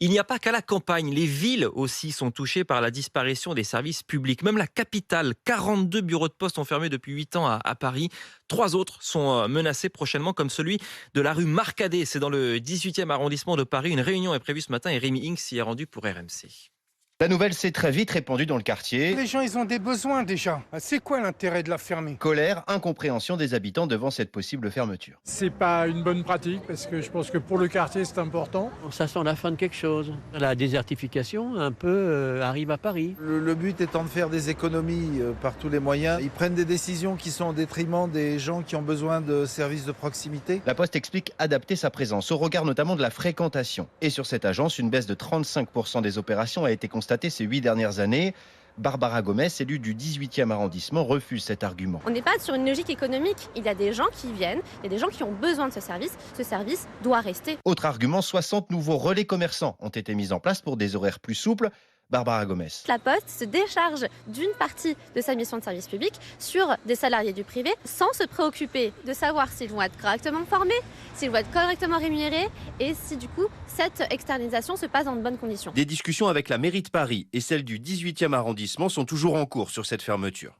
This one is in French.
Il n'y a pas qu'à la campagne, les villes aussi sont touchées par la disparition des services publics. Même la capitale, 42 bureaux de poste ont fermé depuis 8 ans à Paris. 3 autres sont menacés prochainement, comme celui de la rue Marcadet. C'est dans le 18e arrondissement de Paris. Une réunion est prévue ce matin et Rémi Inc s'y est rendu pour RMC. La nouvelle s'est très vite répandue dans le quartier. Les gens, ils ont des besoins déjà. C'est quoi l'intérêt de la fermer? Colère, incompréhension des habitants devant cette possible fermeture. C'est pas une bonne pratique parce que je pense que pour le quartier c'est important. Ça sent la fin de quelque chose. La désertification un peu arrive à Paris. Le but étant de faire des économies par tous les moyens. Ils prennent des décisions qui sont au détriment des gens qui ont besoin de services de proximité. La Poste explique adapter sa présence au regard notamment de la fréquentation. Et sur cette agence, une baisse de 35% des opérations a été constatée ces 8 dernières années. Barbara Gomez, élue du 18e arrondissement, refuse cet argument. On n'est pas sur une logique économique. Il y a des gens qui viennent, il y a des gens qui ont besoin de ce service. Ce service doit rester. Autre argument, 60 nouveaux relais commerçants ont été mis en place pour des horaires plus souples. Barbara Gomez. La Poste se décharge d'une partie de sa mission de service public sur des salariés du privé sans se préoccuper de savoir s'ils vont être correctement formés, s'ils vont être correctement rémunérés et si du coup cette externalisation se passe dans de bonnes conditions. Des discussions avec la mairie de Paris et celle du 18e arrondissement sont toujours en cours sur cette fermeture.